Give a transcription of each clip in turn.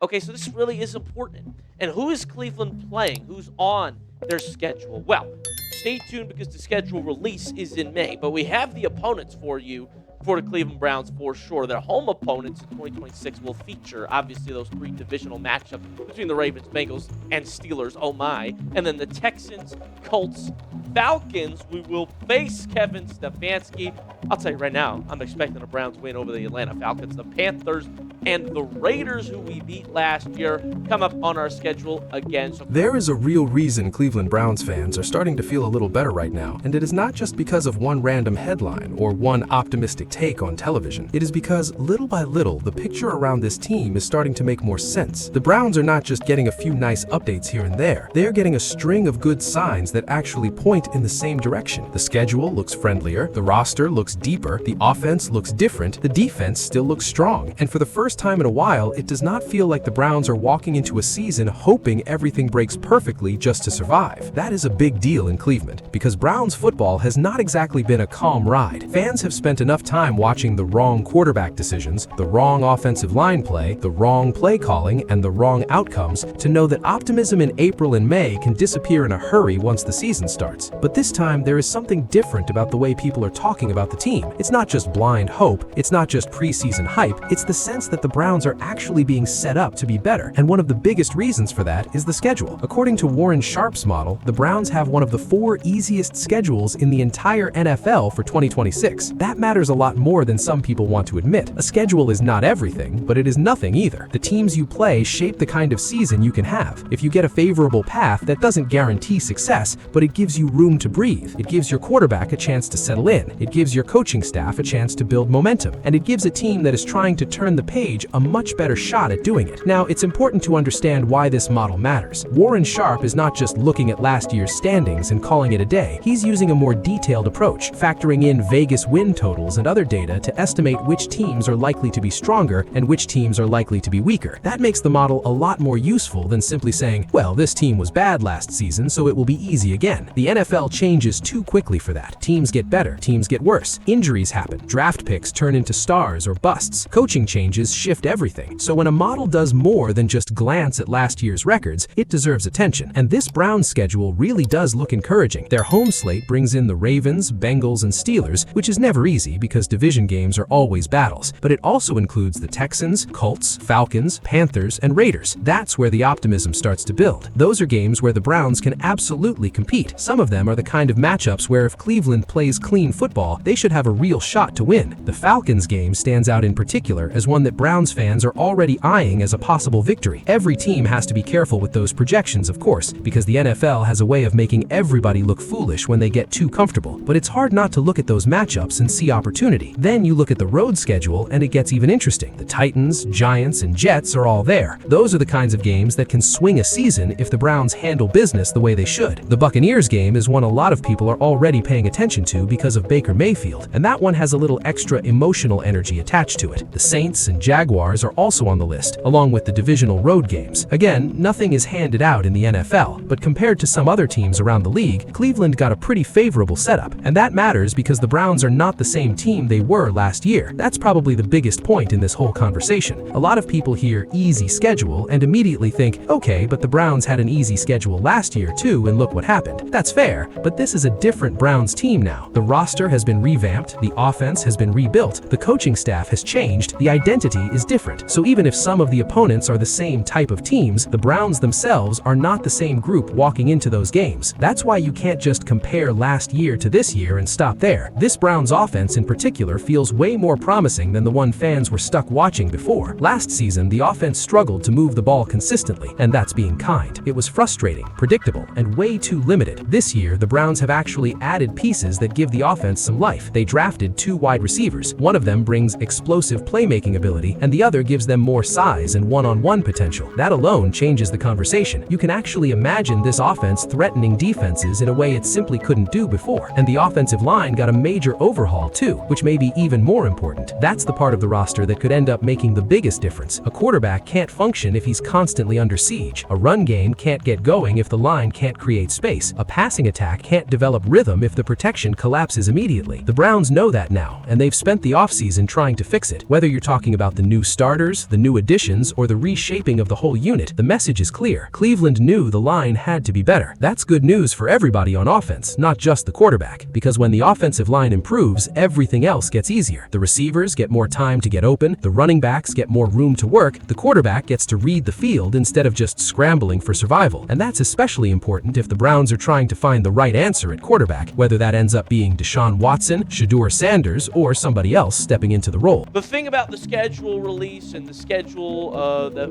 Okay, so this really is important. And who is Cleveland playing? Who's on their schedule? Well, stay tuned because the schedule release is in May, but we have the opponents for you for the Cleveland Browns for sure. Their home opponents in 2026 will feature, obviously, those three divisional matchups between the Ravens, Bengals, and Steelers. Oh my. And then the Texans, Colts, Falcons. We will face Kevin Stefanski. I'll tell you right now, I'm expecting a Browns win over the Atlanta Falcons. The Panthers and the Raiders, who we beat last year, come up on our schedule again. There is a real reason Cleveland Browns fans are starting to feel a little better right now, and it is not just because of one random headline or one optimistic take on television. It is because, little by little, the picture around this team is starting to make more sense. The Browns are not just getting a few nice updates here and there. They are getting a string of good signs that actually point in the same direction. The schedule looks friendlier, the roster looks deeper, the offense looks different, the defense still looks strong, and for the first time in a while, it does not feel like the Browns are walking into a season hoping everything breaks perfectly just to survive. That is a big deal in Cleveland, because Browns football has not exactly been a calm ride. Fans have spent enough time watching the wrong quarterback decisions, the wrong offensive line play, the wrong play calling, and the wrong outcomes to know that optimism in April and May can disappear in a hurry once the season starts. But this time, there is something different about the way people are talking about the team. It's not just blind hope, it's not just preseason hype, it's the sense that the Browns are actually being set up to be better, and one of the biggest reasons for that is the schedule. According to Warren Sharp's model, the Browns have one of the 4 easiest schedules in the entire NFL for 2026. That matters a lot more than some people want to admit. A schedule is not everything, but it is nothing either. The teams you play shape the kind of season you can have. If you get a favorable path, that doesn't guarantee success, but it gives you room to breathe. It gives your quarterback a chance to settle in. It gives your coaching staff a chance to build momentum. And it gives a team that is trying to turn the page a much better shot at doing it. Now, it's important to understand why this model matters. Warren Sharp is not just looking at last year's standings and calling it a day. He's using a more detailed approach, factoring in Vegas win totals and other data to estimate which teams are likely to be stronger and which teams are likely to be weaker. That makes the model a lot more useful than simply saying, well, this team was bad last season, so it will be easy again. The NFL changes too quickly for that. Teams get better, teams get worse. Injuries happen. Draft picks turn into stars or busts. Coaching changes shift everything. So when a model does more than just glance at last year's records, it deserves attention. And this Browns schedule really does look encouraging. Their home slate brings in the Ravens, Bengals, and Steelers, which is never easy because division games are always battles. But it also includes the Texans, Colts, Falcons, Panthers, and Raiders. That's where the optimism starts to build. Those are games where the Browns can absolutely compete. Some of them are the kind of matchups where if Cleveland plays clean football, they should have a real shot to win. The Falcons game stands out in particular as one that Browns fans are already eyeing as a possible victory. Every team has to be careful with those projections, of course, because the NFL has a way of making everybody look foolish when they get too comfortable. But it's hard not to look at those matchups and see opportunity. Then you look at the road schedule and it gets even interesting. The Titans, Giants, and Jets are all there. Those are the kinds of games that can swing a season if the Browns handle business the way they should. The Buccaneers game is one a lot of people are already paying attention to because of Baker Mayfield, and that one has a little extra emotional energy attached to it. The Saints and Jaguars are also on the list, along with the divisional road games. Again, nothing is handed out in the NFL, but compared to some other teams around the league, Cleveland got a pretty favorable setup, and that matters because the Browns are not the same team they were last year. That's probably the biggest point in this whole conversation. A lot of people hear easy schedule and immediately think, okay, but the Browns had an easy schedule last year too, and look what happened. That's fair, but this is a different Browns team now. The roster has been revamped, the offense has been rebuilt, the coaching staff has changed, the identity is different. So even if some of the opponents are the same type of teams, the Browns themselves are not the same group walking into those games. That's why you can't just compare last year to this year and stop there. This Browns offense in particular feels way more promising than the one fans were stuck watching before. Last season, the offense struggled to move the ball consistently, and that's being kind. It was frustrating, predictable, and way too limited. This year, the Browns have actually added pieces that give the offense some life. They drafted 2 wide receivers. One of them brings explosive playmaking ability, and the other gives them more size and one-on-one potential. That alone changes the conversation. You can actually imagine this offense threatening defenses in a way it simply couldn't do before. And the offensive line got a major overhaul too, which may be even more important. That's the part of the roster that could end up making the biggest difference. A quarterback can't function if he's constantly under siege. A run game can't get going if the line can't create space. A passing attack can't develop rhythm if the protection collapses immediately. The Browns know that now, and they've spent the offseason trying to fix it. Whether you're talking about the new starters, the new additions, or the reshaping of the whole unit, the message is clear. Cleveland knew the line had to be better. That's good news for everybody on offense, not just the quarterback, because when the offensive line improves, everything else gets easier. The receivers get more time to get open, the running backs get more room to work, the quarterback gets to read the field instead of just scrambling for survival. And that's especially important if the Browns are trying to find the right answer at quarterback, whether that ends up being Deshaun Watson, Shedeur Sanders, or somebody else stepping into the role. The thing about the schedule release and the schedule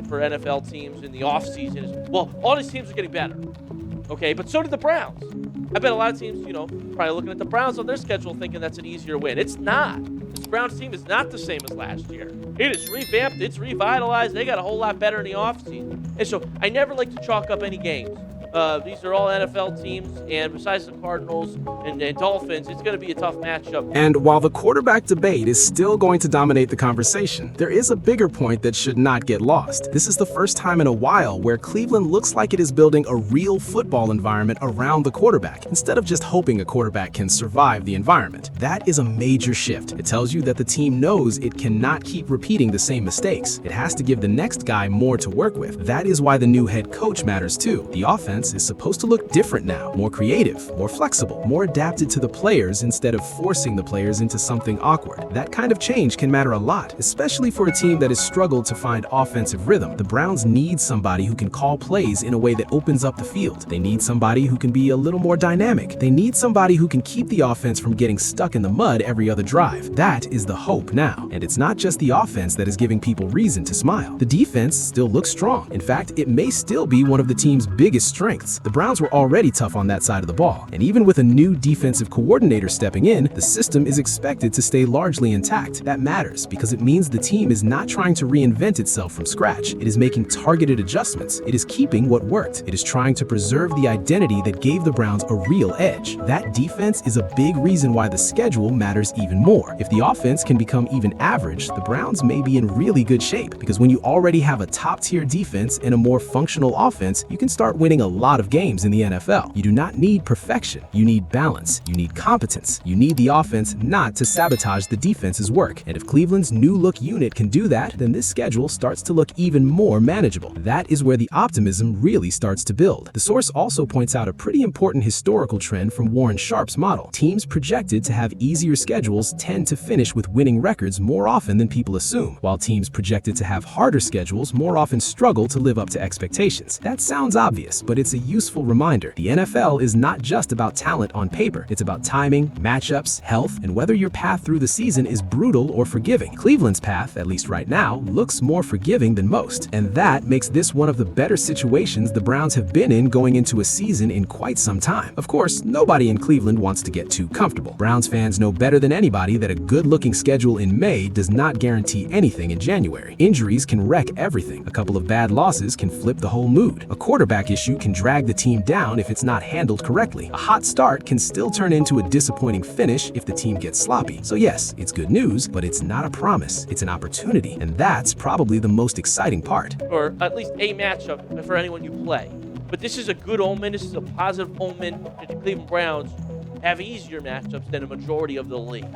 for NFL teams in the offseason is, well, all these teams are getting better. Okay, but so did the Browns. I bet a lot of teams, probably looking at the Browns on their schedule thinking that's an easier win. It's not. This Browns team is not the same as last year. It is revamped. It's revitalized. They got a whole lot better in the offseason. And so I never like to chalk up any games. These are all NFL teams, and besides the Cardinals and Dolphins, it's going to be a tough matchup. And while the quarterback debate is still going to dominate the conversation, there is a bigger point that should not get lost. This is the first time in a while where Cleveland looks like it is building a real football environment around the quarterback, instead of just hoping a quarterback can survive the environment. That is a major shift. It tells you that the team knows it cannot keep repeating the same mistakes. It has to give the next guy more to work with. That is why the new head coach matters too. The offense is supposed to look different now, more creative, more flexible, more adapted to the players instead of forcing the players into something awkward. That kind of change can matter a lot, especially for a team that has struggled to find offensive rhythm. The Browns need somebody who can call plays in a way that opens up the field. They need somebody who can be a little more dynamic. They need somebody who can keep the offense from getting stuck in the mud every other drive. That is the hope now. And it's not just the offense that is giving people reason to smile. The defense still looks strong. In fact, it may still be one of the team's biggest strengths. The Browns were already tough on that side of the ball, and even with a new defensive coordinator stepping in, the system is expected to stay largely intact. That matters because it means the team is not trying to reinvent itself from scratch. It is making targeted adjustments. It is keeping what worked. It is trying to preserve the identity that gave the Browns a real edge. That defense is a big reason why the schedule matters even more. If the offense can become even average, the Browns may be in really good shape, because when you already have a top-tier defense and a more functional offense, you can start winning a lot of games in the NFL. You do not need perfection. You need balance. You need competence. You need the offense not to sabotage the defense's work. And if Cleveland's new look unit can do that, then this schedule starts to look even more manageable. That is where the optimism really starts to build. The source also points out a pretty important historical trend from Warren Sharp's model. Teams projected to have easier schedules tend to finish with winning records more often than people assume, while teams projected to have harder schedules more often struggle to live up to expectations. That sounds obvious, but it's a useful reminder. The NFL is not just about talent on paper. It's about timing, matchups, health, and whether your path through the season is brutal or forgiving. Cleveland's path, at least right now, looks more forgiving than most, and that makes this one of the better situations the Browns have been in going into a season in quite some time. Of course, nobody in Cleveland wants to get too comfortable. Browns fans know better than anybody that a good-looking schedule in May does not guarantee anything in January. Injuries can wreck everything. A couple of bad losses can flip the whole mood. A quarterback issue can drag the team down if it's not handled correctly. A hot start can still turn into a disappointing finish if the team gets sloppy. So yes, it's good news, but it's not a promise. It's an opportunity, and that's probably the most exciting part. Or at least a matchup for anyone you play. But this is a good omen. This is a positive omen that the Cleveland Browns have easier matchups than a majority of the league.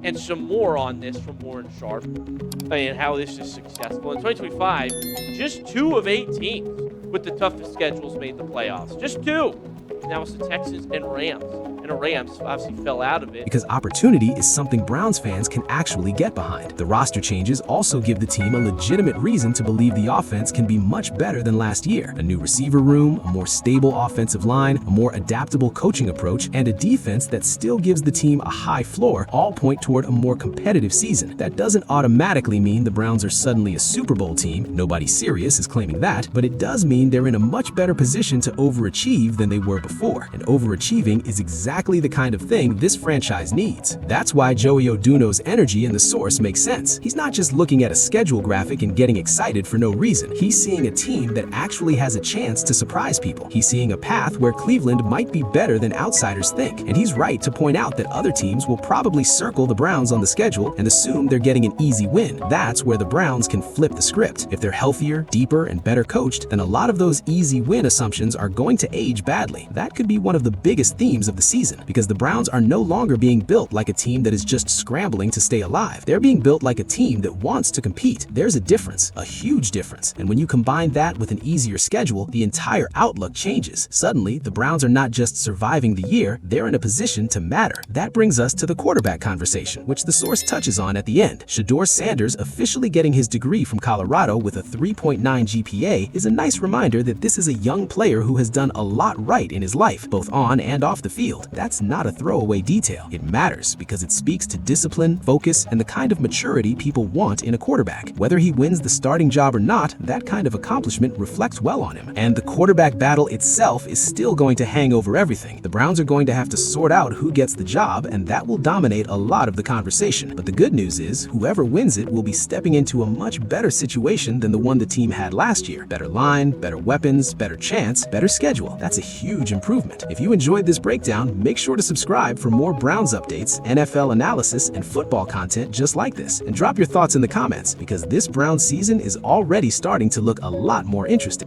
And some more on this from Warren Sharp and how this is successful. In 2025, just 2 of 8 teams with the toughest schedules made the playoffs. Just 2. Now it's the Texans and Rams. And the Rams obviously fell out of it. Because opportunity is something Browns fans can actually get behind. The roster changes also give the team a legitimate reason to believe the offense can be much better than last year. A new receiver room, a more stable offensive line, a more adaptable coaching approach, and a defense that still gives the team a high floor all point toward a more competitive season. That doesn't automatically mean the Browns are suddenly a Super Bowl team. Nobody serious is claiming that, but it does mean they're in a much better position to overachieve than they were before. And overachieving is exactly the kind of thing this franchise needs. That's why Joey Oduno's energy in the source makes sense. He's not just looking at a schedule graphic and getting excited for no reason. He's seeing a team that actually has a chance to surprise people. He's seeing a path where Cleveland might be better than outsiders think. And he's right to point out that other teams will probably circle the Browns on the schedule and assume they're getting an easy win. That's where the Browns can flip the script. If they're healthier, deeper, and better coached, then a lot of those easy win assumptions are going to age badly. That could be one of the biggest themes of the season. season, because the Browns are no longer being built like a team that is just scrambling to stay alive. They're being built like a team that wants to compete. There's a difference, a huge difference. And when you combine that with an easier schedule, the entire outlook changes. Suddenly, the Browns are not just surviving the year, they're in a position to matter. That brings us to the quarterback conversation, which the source touches on at the end. Shedeur Sanders officially getting his degree from Colorado with a 3.9 GPA is a nice reminder that this is a young player who has done a lot right in his life, both on and off the field. That's not a throwaway detail. It matters because it speaks to discipline, focus, and the kind of maturity people want in a quarterback. Whether he wins the starting job or not, that kind of accomplishment reflects well on him. And the quarterback battle itself is still going to hang over everything. The Browns are going to have to sort out who gets the job, and that will dominate a lot of the conversation. But the good news is, whoever wins it will be stepping into a much better situation than the one the team had last year. Better line, better weapons, better chance, better schedule. That's a huge improvement. If you enjoyed this breakdown, make sure to subscribe for more Browns updates, NFL analysis, and football content just like this. And drop your thoughts in the comments, because this Browns season is already starting to look a lot more interesting.